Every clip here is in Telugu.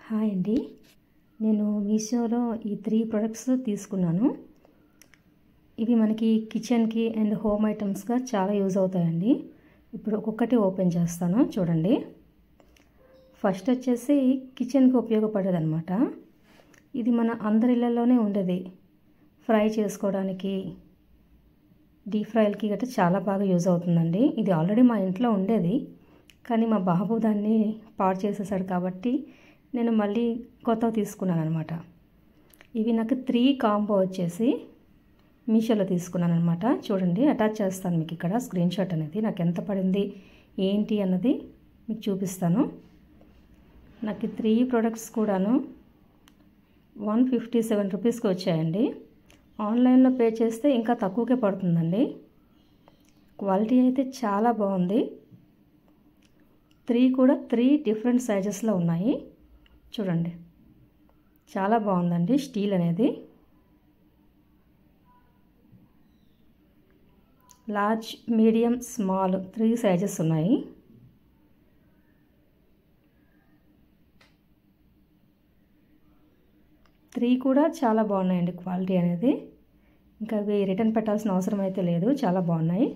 హాయ్ అండి. నేను మీషోలో ఈ 3 ప్రొడక్ట్స్ తీసుకున్నాను. ఇవి మనకి కిచెన్కి అండ్ హోమ్ ఐటమ్స్గా చాలా యూజ్ అవుతాయండి. ఇప్పుడు ఒక్కొక్కటి ఓపెన్ చేస్తాను, చూడండి. ఫస్ట్ వచ్చేసి కిచెన్కి ఉపయోగపడేదన్నమాట. ఇది మన అందరి ఇళ్ళల్లోనే ఉండేది. ఫ్రై చేసుకోవడానికి, డీప్ ఫ్రైలకి గట్రా చాలా బాగా యూజ్ అవుతుందండి. ఇది ఆల్రెడీ మా ఇంట్లో ఉండేది, కానీ మా బాబు దాన్ని పాడు చేసేసాడు కాబట్టి నేను మళ్ళీ కొత్తవి తీసుకున్నాను అనమాట. ఇవి నాకు 3 కాంబో వచ్చేసి మీషోలో తీసుకున్నాను అనమాట. చూడండి, అటాచ్ చేస్తాను మీకు ఇక్కడ స్క్రీన్ షాట్ అనేది. నాకు ఎంత పడింది ఏంటి అన్నది మీకు చూపిస్తాను. నాకు 3 ప్రొడక్ట్స్ కూడాను 157 రూపీస్కి వచ్చాయండి. ఆన్లైన్లో పే చేస్తే ఇంకా తక్కువకే పడుతుందండి. క్వాలిటీ అయితే చాలా బాగుంది. 3 కూడా 3 డిఫరెంట్ సైజెస్లో ఉన్నాయి. చూడండి, చాలా బాగుందండి. స్టీల్ అనేది లార్జ్, మీడియం, స్మాల్ 3 సైజెస్ ఉన్నాయి. త్రీ కూడా చాలా బాగున్నాయండి క్వాలిటీ అనేది. ఇంకా అవి రిటర్న్ పెట్టాల్సిన అవసరం అయితే లేదు, చాలా బాగున్నాయి.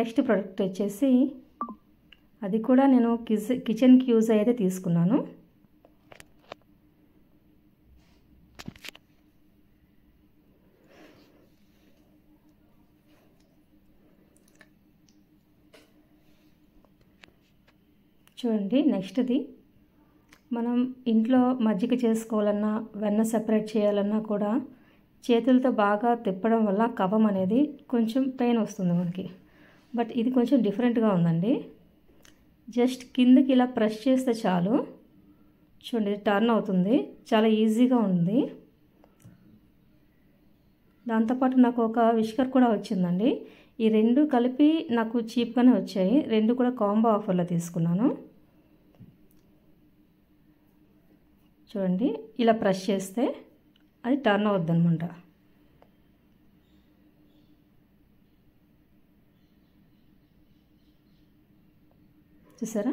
నెక్స్ట్ ప్రోడక్ట్ వచ్చేసి అది కూడా నేను కిచెన్కి యూజ్ అయితే తీసుకున్నాను. చూడండి, నెక్స్ట్ది మనం ఇంట్లో మజ్జిగ చేసుకోవాలన్నా, వెన్న సెపరేట్ చేయాలన్నా కూడా చేతులతో బాగా తిప్పడం వల్ల కవం అనేది కొంచెం పెయిన్ వస్తుంది మనకి. బట్ ఇది కొంచెం డిఫరెంట్గా ఉందండి. జస్ట్ కిందకి ఇలా ప్రెస్ చేస్తే చాలు, చూడండి టర్న్ అవుతుంది. చాలా ఈజీగా ఉంది. దాంతోపాటు నాకు ఒక విస్కర్ కూడా వచ్చిందండి. ఈ 2 కలిపి నాకు చీప్గానే వచ్చాయి. 2 కూడా కాంబో ఆఫర్లో తీసుకున్నాను. చూడండి, ఇలా ప్రెస్ చేస్తే అది టర్న్ అవుద్ది అనమాట. చూసారా,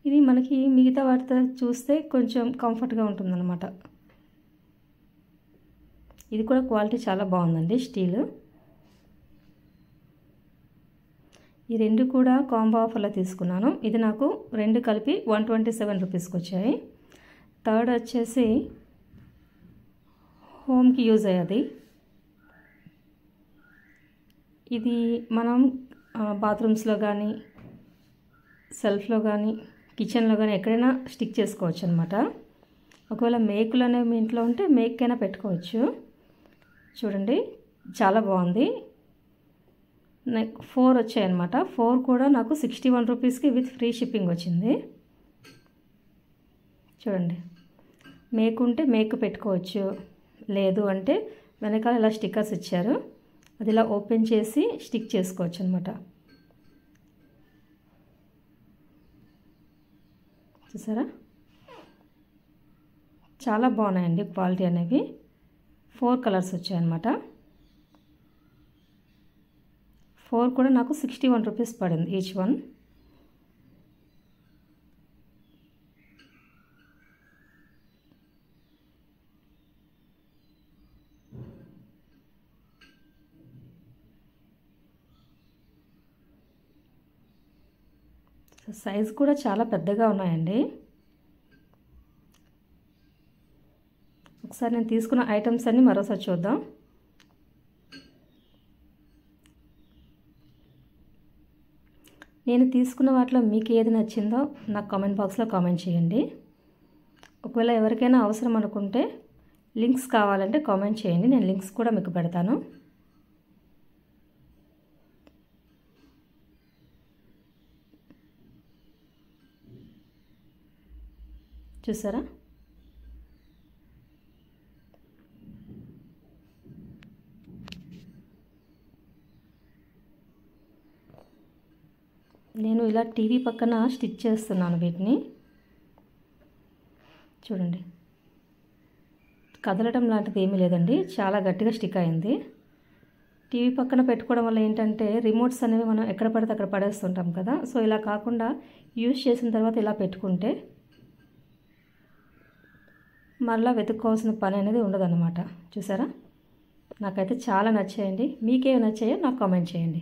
ఇది మనకి మిగతా వాటితో చూస్తే కొంచెం కంఫర్ట్గా ఉంటుందన్నమాట. ఇది కూడా క్వాలిటీ చాలా బాగుందండి, స్టీల్. ఈ 2 కూడా కాంబో ఆఫర్లో తీసుకున్నాను. ఇది నాకు 2 కలిపి 127 రూపీస్కి వచ్చాయి. థర్డ్ వచ్చేసి హోమ్కి యూజ్ అయ్యేది. ఇది మనం బాత్రూమ్స్లో కానీ, సెల్ఫ్లో కానీ, కిచెన్లో కానీ ఎక్కడైనా స్టిక్ చేసుకోవచ్చు అనమాట. ఒకవేళ మేకులు అనేవి మీ ఇంట్లో ఉంటే మేకైనా పెట్టుకోవచ్చు. చూడండి, చాలా బాగుంది. నాకు 4 వచ్చాయన్నమాట. 4 కూడా నాకు 61 రూపీస్కి విత్ ఫ్రీ షిప్పింగ్ వచ్చింది. చూడండి, మేకు ఉంటే మేకు పెట్టుకోవచ్చు, లేదు అంటే వెనకాల ఇలా స్టిక్కర్స్ ఇచ్చారు, అది ఇలా ఓపెన్ చేసి స్టిక్ చేసుకోవచ్చు అనమాట. చూసారా, చాలా బాగున్నాయండి క్వాలిటీ అనేవి. 4 కలర్స్ వచ్చాయన్నమాట. 4 కూడా నాకు 61 రూపీస్ పడింది ఈచ్ వన్. సైజ్ కూడా చాలా పెద్దగా ఉన్నాయండి. ఒకసారి నేను తీసుకున్న ఐటమ్స్ అన్నీ మరోసారి చూద్దాం. నేను తీసుకున్న వాటిలో మీకు ఏది నచ్చిందో నాకు కామెంట్ బాక్స్లో కామెంట్ చేయండి. ఒకవేళ ఎవరికైనా అవసరం అనుకుంటే లింక్స్ కావాలంటే కామెంట్ చేయండి, నేను లింక్స్ కూడా మీకు పెడతాను. చూసారా, నేను ఇలా టీవీ పక్కన స్టిచ్ చేస్తున్నాను వీటిని. చూడండి, కదలటం లాంటిది ఏమీ లేదండి, చాలా గట్టిగా స్టిక్ అయింది. టీవీ పక్కన పెట్టుకోవడం వల్ల ఏంటంటే రిమోట్స్ అనేవి మనం ఎక్కడ పడితే అక్కడ పడేస్తుంటాం కదా. సో ఇలా కాకుండా యూజ్ చేసిన తర్వాత ఇలా పెట్టుకుంటే మళ్ళీ వెతుక్కోవాల్సిన పని అనేది ఉండదన్నమాట. చూసారా, నాకైతే చాలా నచ్చాయండి. మీకేమి నచ్చాయో నాకు కామెంట్ చేయండి.